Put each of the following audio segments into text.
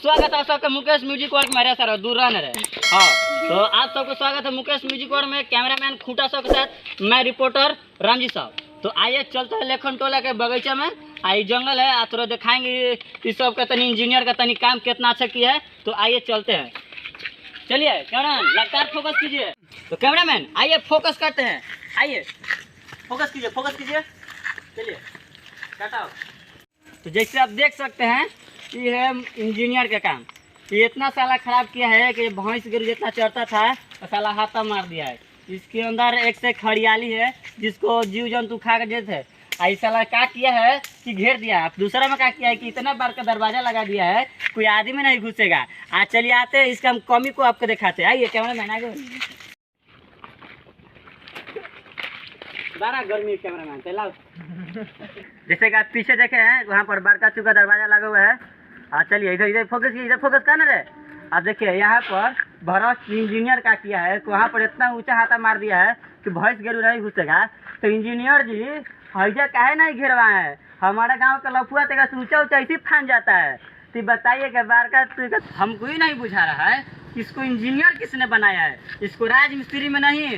स्वागत है सबका मुकेश म्यूजिक वर्ल्ड में। सर दूर रहने रहे। हाँ, तो आप सबको स्वागत है मुकेश म्यूजिक वर्ल्ड में। कैमरामैन खूटा साहब के साथ मैं रिपोर्टर रामजी साहब। तो आइए चलते हैं लेखन टोला के बगीचा में। आई जंगल है, आप थोड़ा दिखाएंगे इस सब का तनी इंजीनियर का तनी काम कितना अच्छा किया है। तो आइए चलते हैं, चलिए कैमरामैन लगातार फोकस कीजिए। तो कैमरामैन आइए फोकस करते हैं, आइए फोकस कीजिए, फोकस कीजिए, चलिए काटाओ। तो जैसे आप देख सकते हैं ये है इंजीनियर का काम। ये इतना साला खराब किया है कि भैंस गिर जितना चढ़ता था तो साला हाथा मार दिया है। इसके अंदर एक से हरियाली है जिसको जीव जंतु खा कर देते हैं। ऐसा साला क्या किया है कि घेर दिया है। दूसरा में क्या किया है कि इतना बार का दरवाजा लगा दिया है कोई आदमी नहीं घुसेगा। आज चलिए आते हैं इसका हम कमी को आपको दिखाते हैं। आइए कैमरा मैन आगे। बड़ा गर्मी कैमरा मैन चलाओ। जैसे कि आप पीछे देखे हैं वहाँ पर बड़का चुका दरवाजा लगा हुआ है। हाँ चलिए इधर इधर फोकस कीजिए, इधर फोकस करना रहे। आप देखिए यहाँ पर भरत इंजीनियर का किया है। वहाँ पर इतना ऊंचा हाथा मार दिया है कि भैंस गेरू नहीं घुसेगा। तो इंजीनियर जी हैजा काहे नहीं घेरवाए हैं। हमारा गांव का लफुआ तेगा ऊंचा ऊंचा इसी फान जाता है। तो बताइए कि बार का हमको ही नहीं बुझा रहा है इसको इंजीनियर किसने बनाया है। इसको राजमिस्त्री में नहीं,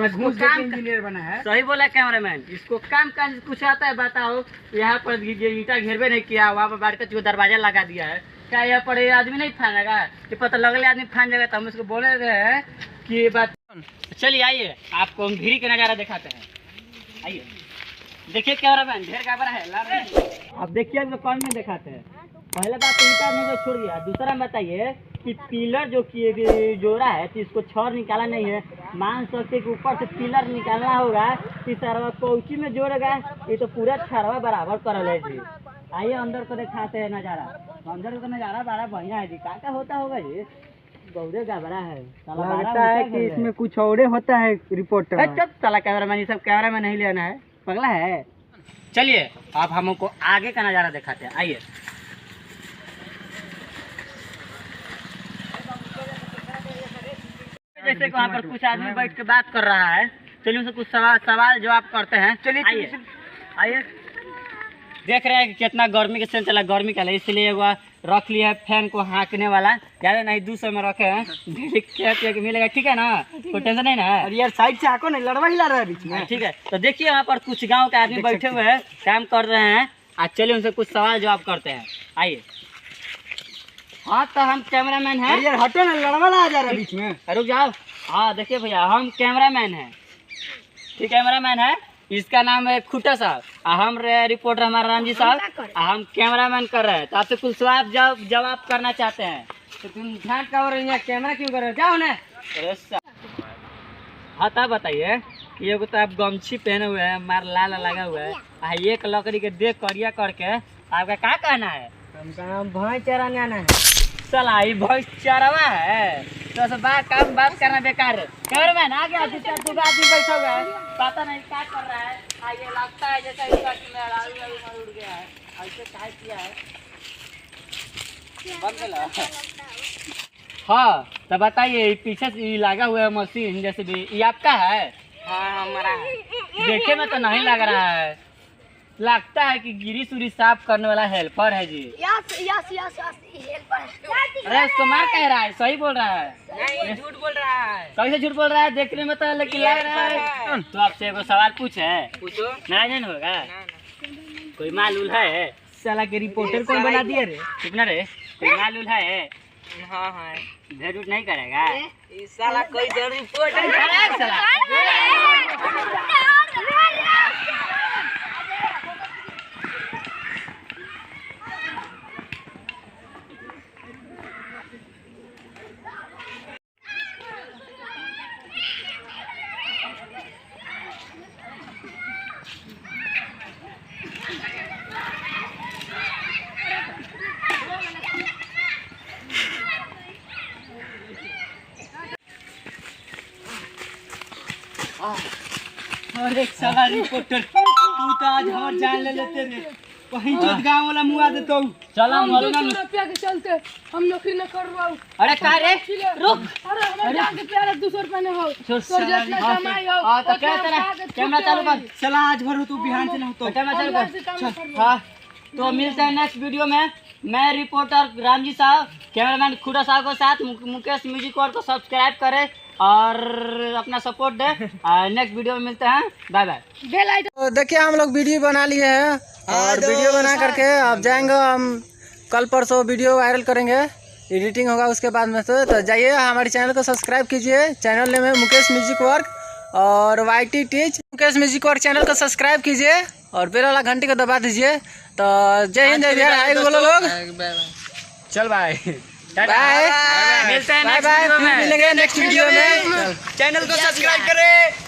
घूस काम इंजीनियर बनाया है। सही बोला कैमरामैन। इसको काम का कुछ आता है बताओ। यहाँ पर ईटा घेरवे नहीं किया, वहाँ पर बार का दरवाजा लगा दिया है। क्या यहाँ पर ये आदमी नहीं फानेगा? ये पता लगले आदमी फान जाएगा। तो हम इसको बोले रहे हैं कि ये बात। चलिए आइए आपको हम भीरी का नज़ारा दिखाते हैं। आइए देखिए कैमरामैन ढेर घबरा है। अब देखिए हम कौन में दिखाते हैं। पहले बात तो ईटा नहीं छोड़ दिया। दूसरा बताइए कि पिलर जो जोड़ा है तो इसको छड़ निकाला नहीं है। मान सकते कि ऊपर से पिलर निकालना होगा। तीसरा कौची में जोड़ेगा, ये तो पूरा छड़वा बराबर कर ले जी। आइए अंदर को दिखाते हैं नज़ारा। अंदर का नज़ारा बड़ा बढ़िया है जी। क्या होता होगा जी, गौरे घबरा है। लगता है कि इसमें कुछ और होता है। रिपोर्टर चुप साला कैमरामैन, ये सब कैमरा में नहीं लेना है, पगला है। चलिए आप हमको आगे का नज़ारा दिखाते हैं। आइए जैसे कि वहाँ पर कुछ आदमी बैठ के बात कर रहा है। चलिए उनसे कुछ सवाल जवाब करते हैं। चलिए आइए। देख रहे हैं कि कितना गर्मी के सेंस चला, गर्मी का है इसलिए वो रख लिया है फैन को हाँकने वाला। ज़्यादा नहीं 200 में रखे हैं। डेली मिलेगा, ठीक है ना, कोई टेंशन नहीं ना। अरे यार साइड से आको नहीं, लड़वा ही लड़ रहा है बीच में। ठीक है तो देखिए यहाँ पर कुछ गाँव के आदमी बैठे हुए हैं, काम कर रहे हैं। आज चलिए उनसे कुछ सवाल जवाब करते हैं। आइए। हाँ तो हम कैमरामैन हैं। यार हटो ना, लड़वा आ जा रहा है बीच में। रुक जाओ। हाँ देखिए भैया हम कैमरामैन हैं, ठीक कैमरामैन है। इसका नाम है खूटा साहब, हम रिपोर्टर हमारा रामजी साहब। हम कैमरामैन कर रहे हैं। तो आपसे कुछ सवाल जवाब करना चाहते हैं। तो तुम ध्यान का और कैमरा क्यों कर रहे हो, जाओ ना। हाँ तब बताइए कि ये तो आप गमछी पहने हुए हैं, मार लाल लगा हुआ है। एक लकड़ी के देख करिया करके आपका क्या कहना है? हमका भैंस चराने आना है। चला ये भैंस चरावा है तो बात करना बेकार है। कैमरामैन आ गया, आदमी बैठा हुआ है, पता नहीं क्या कर रहा है। ये लगता है जैसा इसका उड़ गया है। ऐसे क्या किया है बंद। हाँ तो बताइए पीछे से लगा हुआ है मशीन जैसे भी, ये आपका है? हाँ हमारा है। देखे में तो नहीं लग रहा है, लगता है कि गिरी सूरी साफ करने वाला हेल्पर है जी। Yes helper. अरे उसको मार कह रहा है, सही बोल रहा है? नहीं झूठ बोल रहा है। कैसे झूठ बोल रहा है? देखने में तो लेकिन लग रहा है। तो आपसे एगो सवाल पूछे, पूछो। नहीं होगा कोई मालूम है? साला के रिपोर्टर कौन बना दिया रे? कितना रे कोई मालूम है? हाँ भेज उठ नहीं करेगा साला कोई रिपोर्टर। अरे साला रिपोर्टर तू तो आज हमार जान ले लेते रे। कहीं जो गांव वाला मुआ देतो। चला मारो ना रुपया के चलते हम नौकरी न करवाओ। अरे का रे रुक। अरे हम जान के प्यारे 200 रुपया ने हो तो जितना कमाई हो। हां तो क्या तेरा कैमरा चालू कर। चला आज भर तू बिहान से न हो तो कैमरा चालू कर। हां तो मिलते हैं नेक्स्ट वीडियो में। मैं रिपोर्टर रामजी साहब, कैमरामैन खुदा साहब के साथ मुकेश म्यूजिक वर्ल्ड को सब्सक्राइब करें और अपना सपोर्ट दें। नेक्स्ट वीडियो में मिलते हैं, बाय बाय। तो देखिए हम लोग वीडियो बना लिए हैं और वीडियो बना करके अब जाएंगे हम, कल परसों वीडियो वायरल करेंगे, एडिटिंग होगा उसके बाद में। तो जाइए हमारे चैनल को सब्सक्राइब कीजिए, चैनल नेम है मुकेश म्यूजिक वर्क और YT teach. Mukesh music work channel को सब्सक्राइब कीजिए और बेल वाला घंटी को दबा दीजिए। तो जय हिंद, जय बिहार, हाय बोलो लोग, चल बाय बाय, मिलते हैं बाय बाय, मिलेंगे नेक्स्ट वीडियो में। चैनल को सब्सक्राइब करें।